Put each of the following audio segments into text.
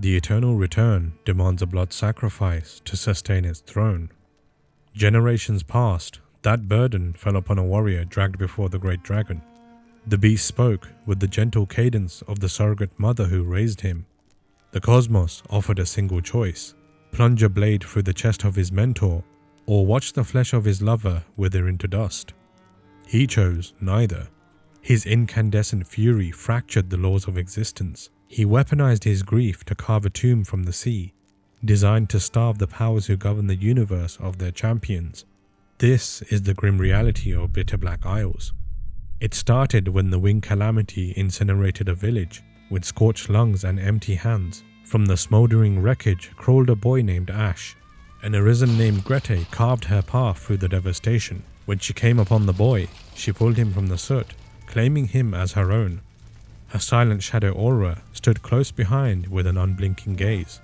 The eternal return demands a blood sacrifice to sustain its throne. Generations passed, that burden fell upon a warrior dragged before the great dragon. The beast spoke with the gentle cadence of the surrogate mother who raised him. The cosmos offered a single choice: plunge a blade through the chest of his mentor, or watch the flesh of his lover wither into dust. He chose neither. His incandescent fury fractured the laws of existence. He weaponized his grief to carve a tomb from the sea, designed to starve the powers who govern the universe of their champions. This is the grim reality of Bitterblack Isles. It started when the winged calamity incinerated a village with scorched lungs and empty hands. From the smouldering wreckage crawled a boy named Ashe. An Arisen named Grette carved her path through the devastation. When she came upon the boy, she pulled him from the soot, claiming him as her own. Her silent shadow Olra stood close behind with an unblinking gaze.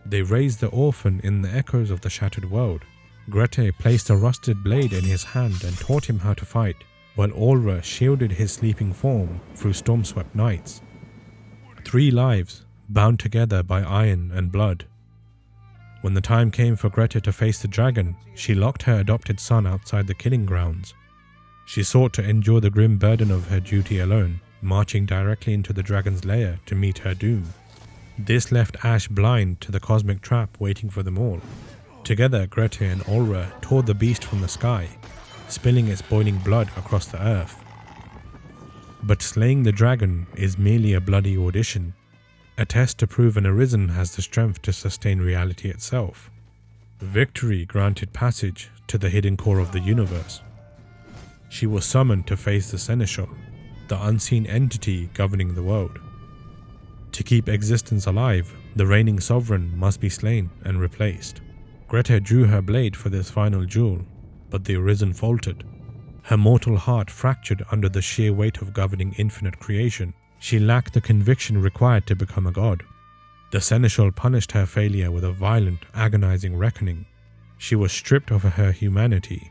They raised the orphan in the echoes of the shattered world. Grette placed a rusted blade in his hand and taught him how to fight, while Olra shielded his sleeping form through storm-swept nights. 3 lives, bound together by iron and blood. When the time came for Grette to face the dragon, she locked her adopted son outside the killing grounds. She sought to endure the grim burden of her duty alone, marching directly into the dragon's lair to meet her doom. This left Ashe blind to the cosmic trap waiting for them all. Together, Grette and Olra tore the beast from the sky, spilling its boiling blood across the earth. But slaying the dragon is merely a bloody audition, a test to prove an Arisen has the strength to sustain reality itself. Victory granted passage to the hidden core of the universe. She was summoned to face the Seneschal, the unseen entity governing the world. To keep existence alive, the reigning sovereign must be slain and replaced. Grette drew her blade for this final duel, but the Arisen faltered. Her mortal heart fractured under the sheer weight of governing infinite creation. She lacked the conviction required to become a god. The Seneschal punished her failure with a violent, agonizing reckoning. She was stripped of her humanity.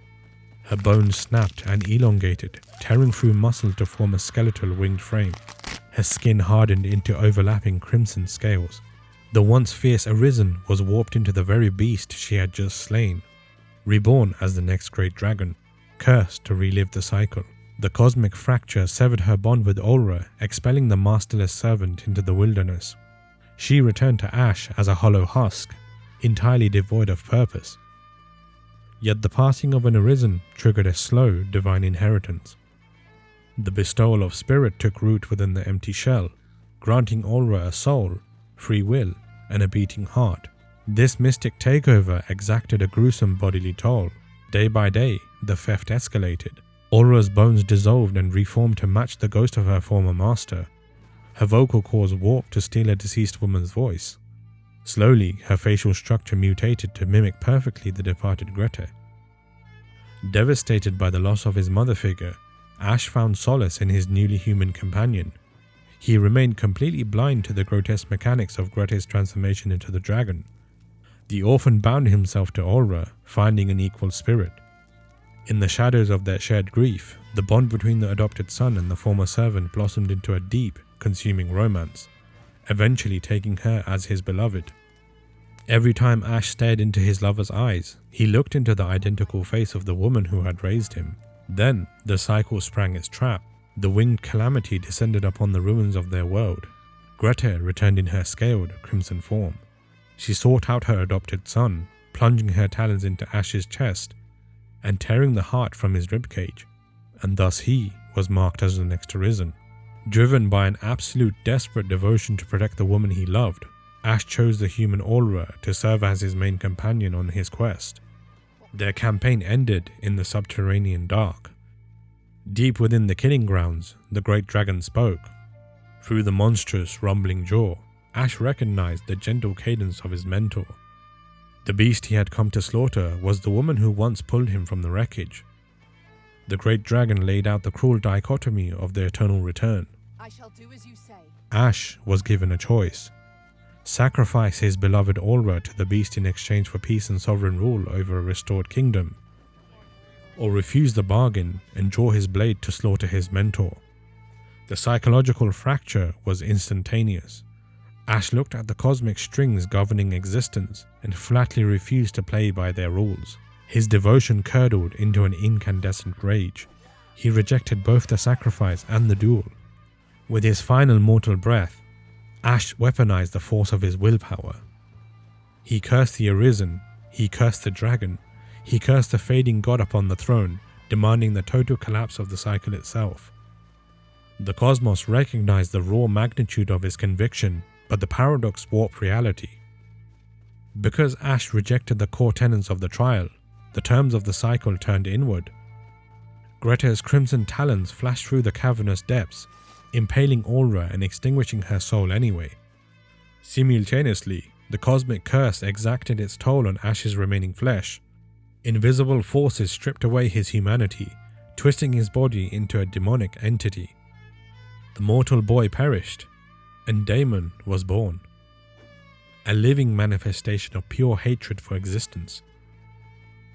Her bones snapped and elongated, tearing through muscle to form a skeletal winged frame. Her skin hardened into overlapping crimson scales. The once fierce Arisen was warped into the very beast she had just slain, reborn as the next great dragon, cursed to relive the cycle. The cosmic fracture severed her bond with Olra, expelling the masterless servant into the wilderness. She returned to Ashe as a hollow husk, entirely devoid of purpose. Yet the passing of an Arisen triggered a slow, divine inheritance. The Bestowal of Spirit took root within the empty shell, granting Olra a soul, free will, and a beating heart. This mystic takeover exacted a gruesome bodily toll. Day by day, the theft escalated. Olra's bones dissolved and reformed to match the ghost of her former master. Her vocal cords warped to steal a deceased woman's voice. Slowly, her facial structure mutated to mimic perfectly the departed Grette. Devastated by the loss of his mother figure, Ashe found solace in his newly human companion. He remained completely blind to the grotesque mechanics of Grette's transformation into the dragon. The orphan bound himself to Olra, finding an equal spirit. In the shadows of their shared grief, the bond between the adopted son and the former servant blossomed into a deep, consuming romance, eventually taking her as his beloved. Every time Ashe stared into his lover's eyes, he looked into the identical face of the woman who had raised him. Then, the cycle sprang its trap. The winged calamity descended upon the ruins of their world. Grette returned in her scaled, crimson form. She sought out her adopted son, plunging her talons into Ashe's chest and tearing the heart from his ribcage, and thus he was marked as the next Arisen. Driven by an absolute desperate devotion to protect the woman he loved, Ashe chose the human Olra to serve as his main companion on his quest. Their campaign ended in the subterranean dark. Deep within the killing grounds, the great dragon spoke. Through the monstrous, rumbling jaw, Ashe recognized the gentle cadence of his mentor. The beast he had come to slaughter was the woman who once pulled him from the wreckage. The great dragon laid out the cruel dichotomy of the eternal return. I shall do as you say. Ashe was given a choice: sacrifice his beloved Olra to the beast in exchange for peace and sovereign rule over a restored kingdom, or refuse the bargain and draw his blade to slaughter his mentor. The psychological fracture was instantaneous. Ashe looked at the cosmic strings governing existence and flatly refused to play by their rules. His devotion curdled into an incandescent rage. He rejected both the sacrifice and the duel. With his final mortal breath, Ashe weaponized the force of his willpower. He cursed the Arisen, he cursed the dragon, he cursed the fading god upon the throne, demanding the total collapse of the cycle itself. The cosmos recognized the raw magnitude of his conviction, but the paradox warped reality. Because Ashe rejected the core tenets of the trial, the terms of the cycle turned inward. Grette's crimson talons flashed through the cavernous depths, impaling Olra and extinguishing her soul anyway. Simultaneously, the cosmic curse exacted its toll on Ashe's remaining flesh. Invisible forces stripped away his humanity, twisting his body into a demonic entity. The mortal boy perished, and Daimon was born. A living manifestation of pure hatred for existence.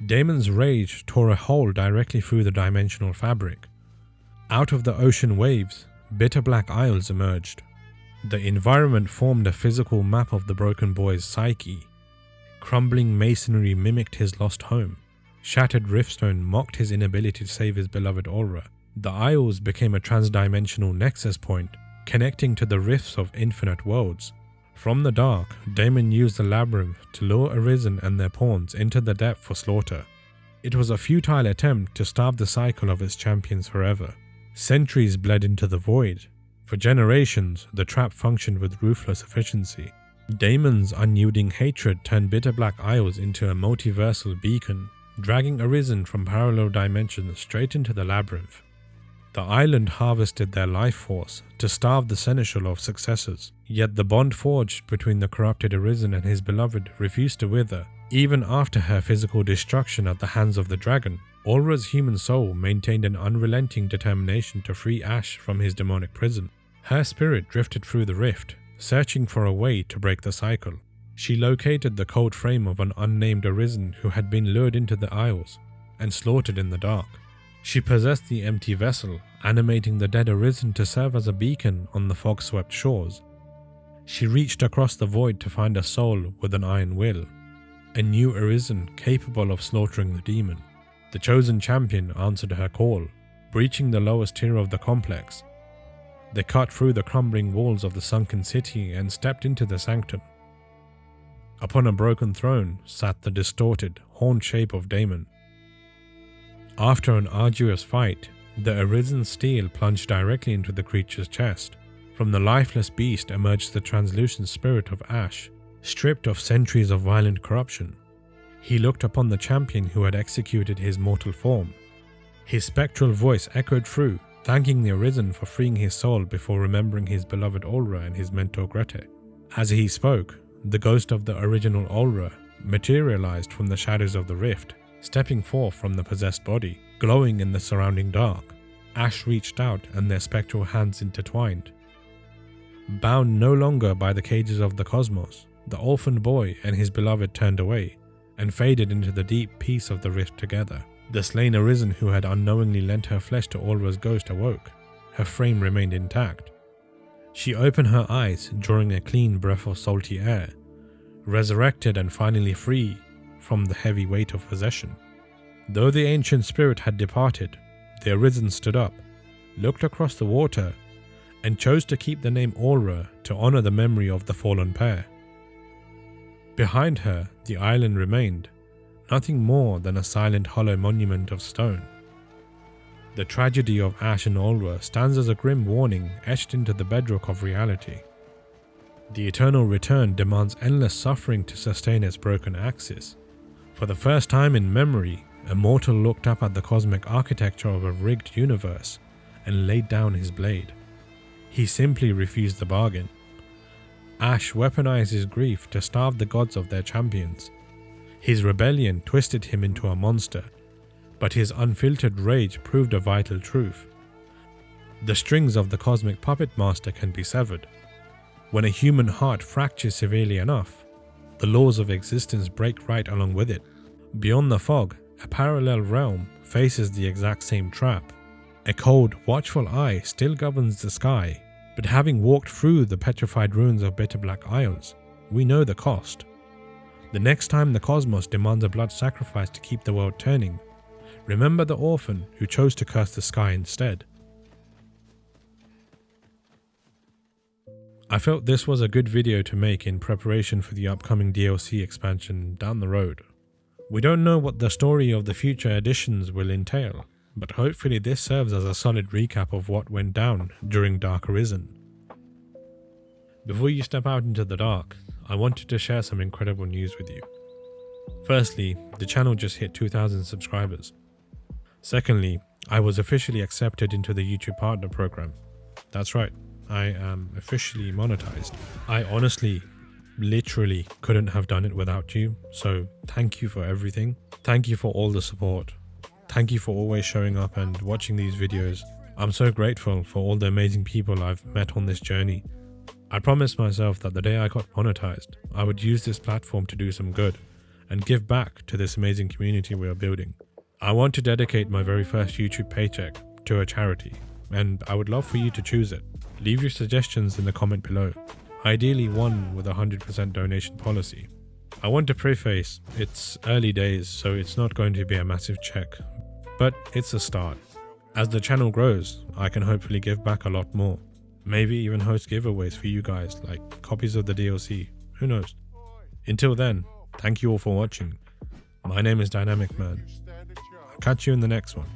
Daimon's rage tore a hole directly through the dimensional fabric. Out of the ocean waves, Bitterblack Isles emerged. The environment formed a physical map of the broken boy's psyche. Crumbling masonry mimicked his lost home. Shattered riftstone mocked his inability to save his beloved Olra. The Isles became a transdimensional nexus point, connecting to the rifts of infinite worlds. From the dark, Daimon used the labyrinth to lure Arisen and their pawns into the depth for slaughter. It was a futile attempt to starve the cycle of its champions forever. Centuries bled into the void. For generations, the trap functioned with ruthless efficiency. Daimon's unyielding hatred turned Bitterblack Isles into a multiversal beacon, dragging Arisen from parallel dimensions straight into the labyrinth. The island harvested their life force to starve the seneschal of successors, yet the bond forged between the corrupted Arisen and his beloved refused to wither. Even after her physical destruction at the hands of the dragon, Olra's human soul maintained an unrelenting determination to free Ashe from his demonic prison. Her spirit drifted through the rift, searching for a way to break the cycle. She located the cold frame of an unnamed Arisen who had been lured into the Isles and slaughtered in the dark. She possessed the empty vessel, animating the dead Arisen to serve as a beacon on the fog-swept shores. She reached across the void to find a soul with an iron will, a new Arisen capable of slaughtering the demon. The chosen champion answered her call, breaching the lowest tier of the complex. They cut through the crumbling walls of the sunken city and stepped into the sanctum. Upon a broken throne sat the distorted, horned shape of Daimon. After an arduous fight, the Arisen steel plunged directly into the creature's chest. From the lifeless beast emerged the translucent spirit of Ashe, stripped of centuries of violent corruption. He looked upon the champion who had executed his mortal form. His spectral voice echoed through, thanking the Arisen for freeing his soul before remembering his beloved Olra and his mentor Grette. As he spoke, the ghost of the original Olra materialized from the shadows of the rift, stepping forth from the possessed body, glowing in the surrounding dark. Ashe reached out and their spectral hands intertwined. Bound no longer by the cages of the cosmos, the orphan boy and his beloved turned away and faded into the deep peace of the rift together. The slain Arisen who had unknowingly lent her flesh to Olra's ghost awoke. Her frame remained intact. She opened her eyes, drawing a clean breath of salty air, resurrected and finally free from the heavy weight of possession. Though the ancient spirit had departed, the Arisen stood up, looked across the water, and chose to keep the name Olra to honor the memory of the fallen pair. Behind her, the island remained, nothing more than a silent hollow monument of stone. The tragedy of Ashe and Olra stands as a grim warning etched into the bedrock of reality. The eternal return demands endless suffering to sustain its broken axis. For the first time in memory, a mortal looked up at the cosmic architecture of a rigged universe and laid down his blade. He simply refused the bargain. Ashe weaponized his grief to starve the gods of their champions. His rebellion twisted him into a monster, but his unfiltered rage proved a vital truth. The strings of the cosmic puppet master can be severed. When a human heart fractures severely enough, the laws of existence break right along with it. Beyond the fog, a parallel realm faces the exact same trap. A cold, watchful eye still governs the sky, But having walked through the petrified ruins of Bitterblack Isles, we know the cost. The next time the cosmos demands a blood sacrifice to keep the world turning, remember the orphan who chose to curse the sky instead. I felt this was a good video to make in preparation for the upcoming DLC expansion down the road. We don't know what the story of the future editions will entail, but hopefully this serves as a solid recap of what went down during Dark Arisen. Before you step out into the dark, I wanted to share some incredible news with you. Firstly, the channel just hit 2,000 subscribers. Secondly, I was officially accepted into the YouTube Partner Program. That's right, I am officially monetized. I honestly, literally couldn't have done it without you, so thank you for everything. Thank you for all the support. Thank you for always showing up and watching these videos. I'm so grateful for all the amazing people I've met on this journey. I promised myself that the day I got monetized, I would use this platform to do some good and give back to this amazing community we are building. I want to dedicate my very first YouTube paycheck to a charity, and I would love for you to choose it. Leave your suggestions in the comment below. Ideally one with a 100% donation policy. I want to preface, it's early days, so it's not going to be a massive check, but it's a start. As the channel grows, I can hopefully give back a lot more. Maybe even host giveaways for you guys, like copies of the DLC, who knows. Until then, thank you all for watching. My name is Dynamic Man. I'll catch you in the next one.